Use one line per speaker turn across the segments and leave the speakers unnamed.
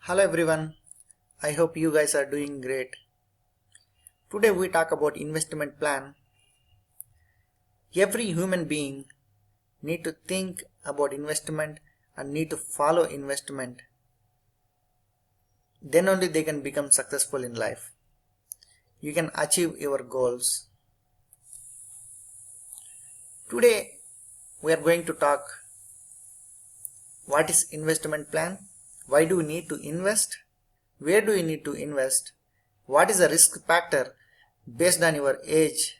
Hello everyone, I hope you guys are doing great. Today we talk about investment plan. Every human being need to think about investment and need to follow investment. Then only they can become successful in life. You can achieve your goals. Today we are going to talk what is investment plan, why do we need to invest, where do you need to invest, what is the risk factor based on your age.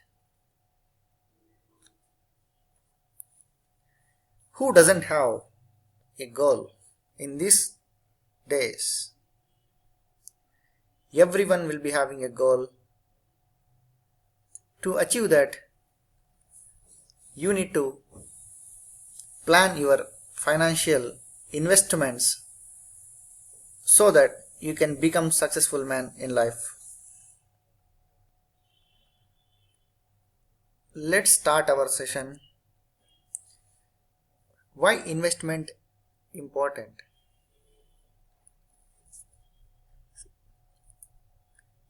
Who doesn't have a goal in these days? Everyone will be having a goal. To achieve that, you need to plan your financial investments so that you can become successful man in life. Let's start our session. Why investment important?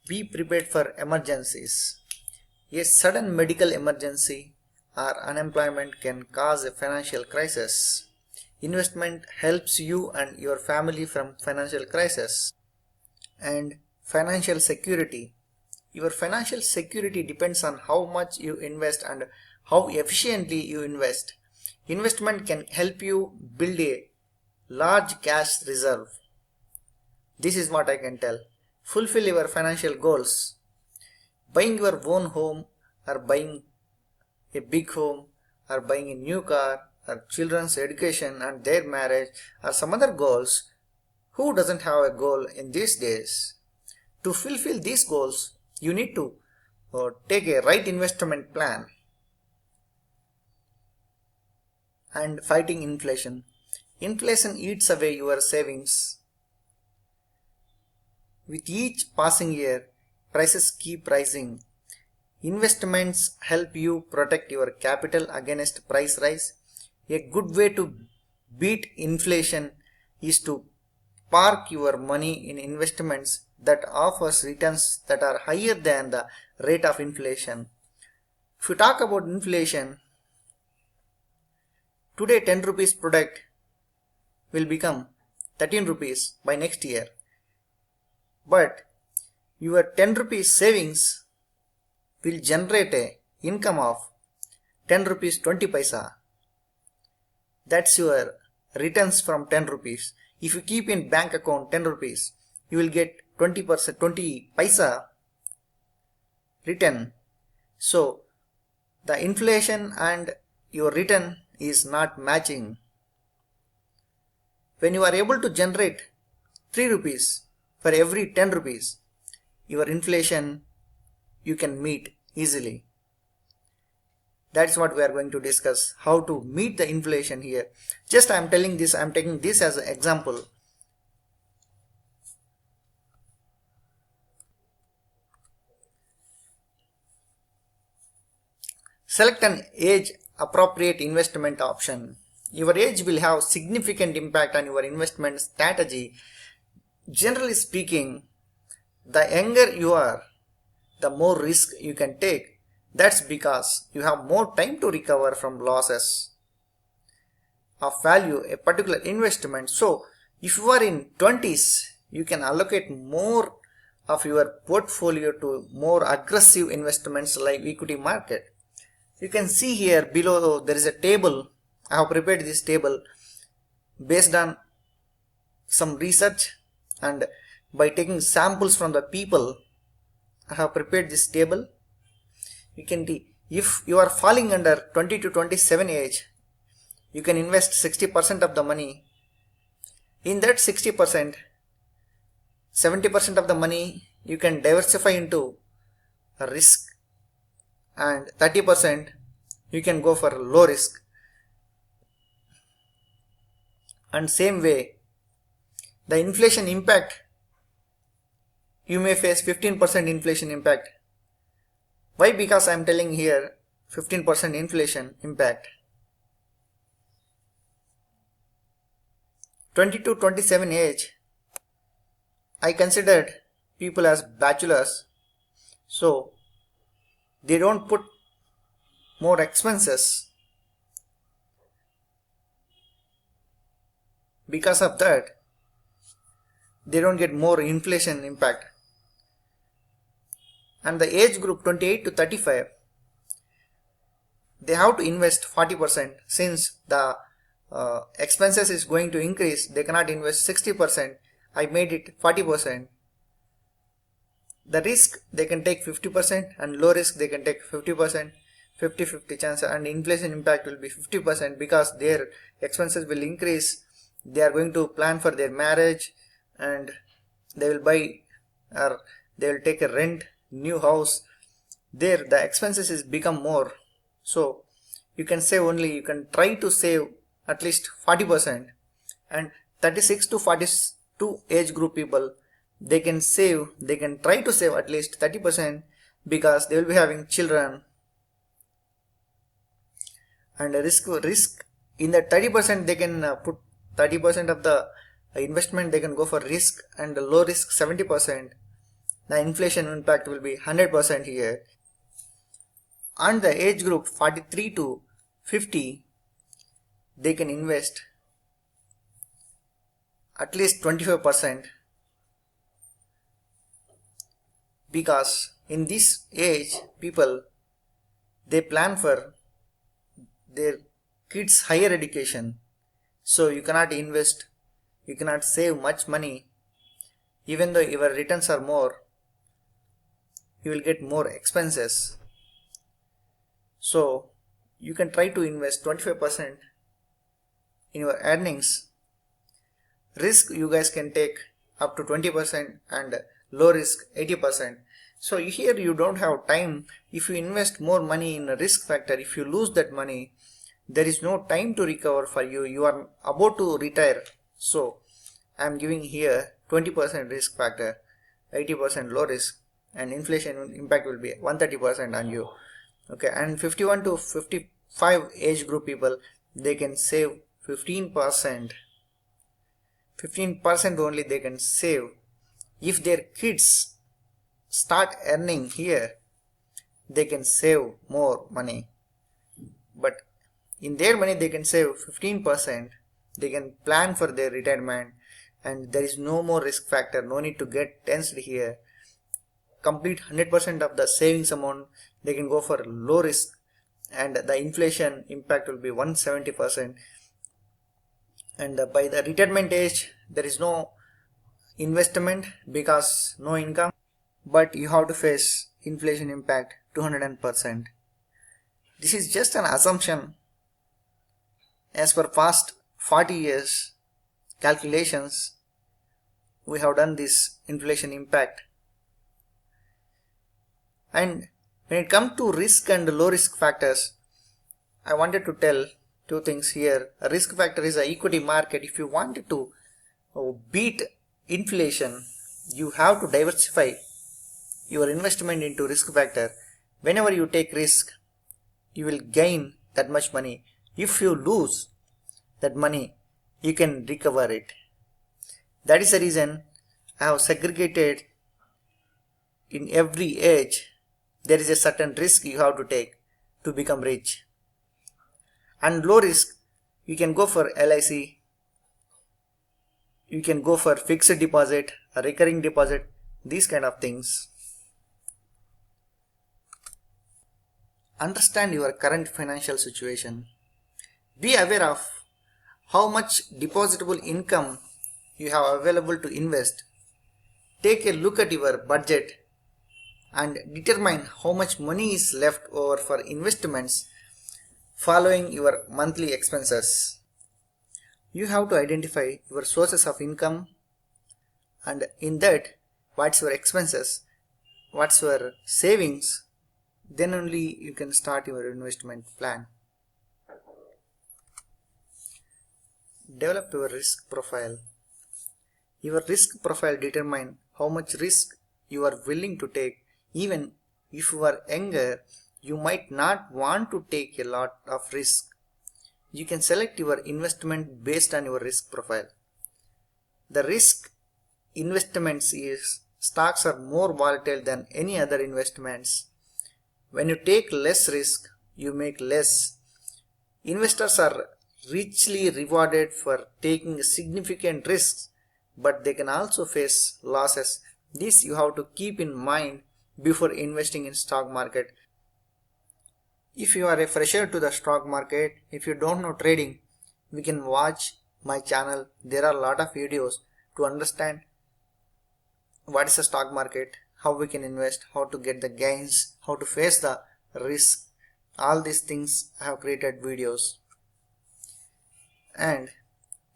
Be prepared for emergencies. A sudden medical emergency or unemployment can cause a financial crisis. Investment helps you and your family from financial crisis. And financial security. Your financial security depends on how much you invest and how efficiently you invest. Investment can help you build a large cash reserve. This is what I can tell. Fulfill your financial goals. Buying your own home or buying a big home or buying a new car or children's education and their marriage or some other goals. Who doesn't have a goal in these days? To fulfill these goals, you need to take a right investment plan. And fighting inflation. Inflation eats away your savings. With each passing year, prices keep rising. Investments help you protect your capital against price rise. A good way to beat inflation is to park your money in investments that offers returns that are higher than the rate of inflation. If you talk about inflation, today 10 rupees product will become 13 rupees by next year. But your 10 rupees savings will generate a income of 10 rupees 20 paisa. That's your returns from 10 rupees. If you keep in bank account 10 rupees, you will get 20%, 20 paisa return. So the inflation and your return is not matching. When you are able to generate 3 rupees for every 10 rupees, your inflation you can meet easily. That's what we are going to discuss, how to meet the inflation here. Just I am telling this, I am taking this as an example. Select an age appropriate investment option. Your age will have significant impact on your investment strategy. Generally speaking, the younger you are, the more risk you can take. That's because you have more time to recover from losses of value a particular investment. So if you are in 20s, you can allocate more of your portfolio to more aggressive investments like equity market. You can see here below there is a table. I have prepared this table based on some research and by taking samples from the people. I have prepared this table. You can see if you are falling under 20 to 27 age, you can invest 60% of the money. In that 60%, 70% of the money you can diversify into risk and 30% you can go for low risk. And same way, the inflation impact, you may face 15% inflation impact. Why? Because I am telling here 15% inflation impact. 20 to 27 age, I considered people as bachelors, so they don't put more expenses. Because of that, they don't get more inflation impact. And the age group 28 to 35, they have to invest 40% since the expenses is going to increase. They cannot invest 60%. I made it 40%. The risk they can take 50% and low risk they can take 50%. 50-50 chance, and inflation impact will be 50% because their expenses will increase. They are going to plan for their marriage and they will buy or they will take a rent new house. There the expenses is become more. So you can save only, you can try to save at least 40%. And 36 to 42 age group people, they can try to save at least 30% because they will be having children. And risk in the 30% they can put 30% of the investment they can go for risk, and the low risk 70%. The inflation impact will be 100% here. And the age group 43 to 50, they can invest at least 25% because in this age people, they plan for their kids' higher education. So you cannot invest, you cannot save much money. Even though your returns are more, you will get more expenses. So you can try to invest 25% in your earnings. Risk you guys can take up to 20% and low risk 80%. So here you don't have time. If you invest more money in a risk factor, if you lose that money, there is no time to recover for you. You are about to retire. So I am giving here 20% risk factor, 80% low risk, and inflation impact will be 130% on you. Okay, and 51 to 55 age group people, they can save 15%. 15% only they can save. If their kids start earning here, they can save more money. But in their money they can save 15%. They can plan for their retirement and there is no more risk factor. No need to get tensed here. Complete 100% of the savings amount they can go for low risk, and the inflation impact will be 170%. And by the retirement age there is no investment because no income, but you have to face inflation impact 200%. This is just an assumption. As per past 40 years calculations, we have done this inflation impact. And when it comes to risk and low risk factors, I wanted to tell two things here. A risk factor is an equity market. If you wanted to beat inflation, you have to diversify your investment into risk factor. Whenever you take risk, you will gain that much money. If you lose that money, you can recover it. That is the reason I have segregated in every age. There is a certain risk you have to take to become rich. And low risk, you can go for LIC, you can go for fixed deposit, a recurring deposit, these kind of things. Understand your current financial situation. Be aware of how much depositable income you have available to invest. Take a look at your budget and determine how much money is left over for investments following your monthly expenses. You have to identify your sources of income, and in that, what's your expenses, what's your savings, then only you can start your investment plan. Develop your risk profile. Your risk profile determines how much risk you are willing to take. Even if you are younger, you might not want to take a lot of risk. You can select your investment based on your risk profile. The risk investments is stocks are more volatile than any other investments. When you take less risk, you make less. Investors are richly rewarded for taking significant risks, but they can also face losses. This you have to keep in mind before investing in stock market. If you are a fresher to the stock market, if you don't know trading, we can watch my channel. There are a lot of videos to understand what is the stock market, how we can invest, how to get the gains, how to face the risk. All these things I have created videos. And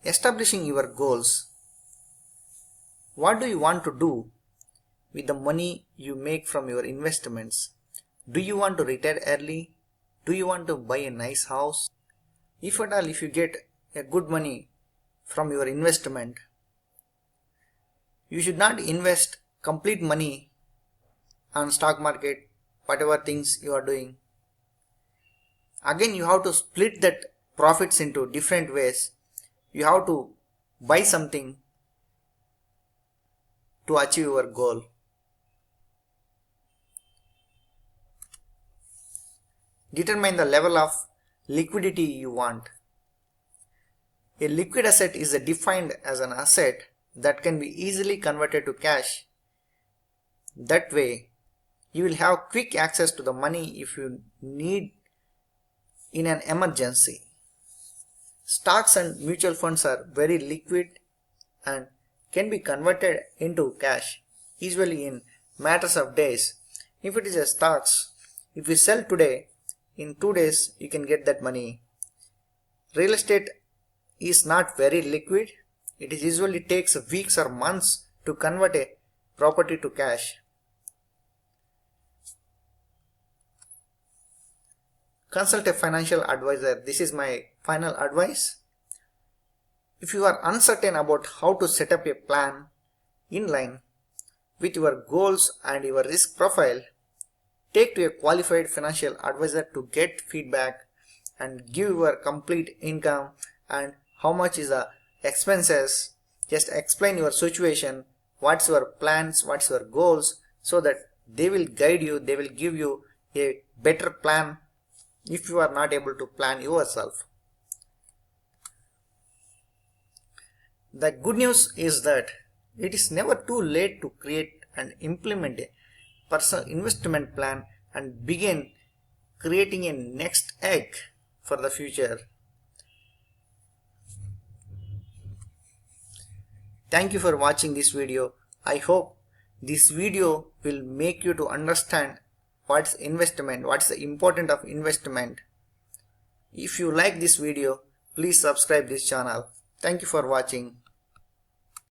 establishing your goals. What do you want to do with the money you make from your investments? Do you want to retire early? Do you want to buy a nice house? If at all, if you get a good money from your investment, you should not invest complete money on stock market, whatever things you are doing. Again, you have to split that profits into different ways. You have to buy something to achieve your goal. Determine the level of liquidity you want. A liquid asset is defined as an asset that can be easily converted to cash. That way, you will have quick access to the money if you need in an emergency. Stocks and mutual funds are very liquid and can be converted into cash usually in matters of days. If it is a stocks, if you sell today, in 2 days you can get that money. Real estate is not very liquid. It usually takes weeks or months to convert a property to cash. Consult a financial advisor. This is my final advice. If you are uncertain about how to set up a plan in line with your goals and your risk profile, take to a qualified financial advisor to get feedback and give your complete income and how much is the expenses. Just explain your situation, what's your plans, what's your goals, so that they will guide you, they will give you a better plan if you are not able to plan yourself. The good news is that it is never too late to create and implement a personal investment plan and begin creating a next egg for the future. Thank you for watching this video. I hope this video will make you to understand what's investment, what's the importance of investment. If you like this video, please subscribe this channel. Thank you for watching.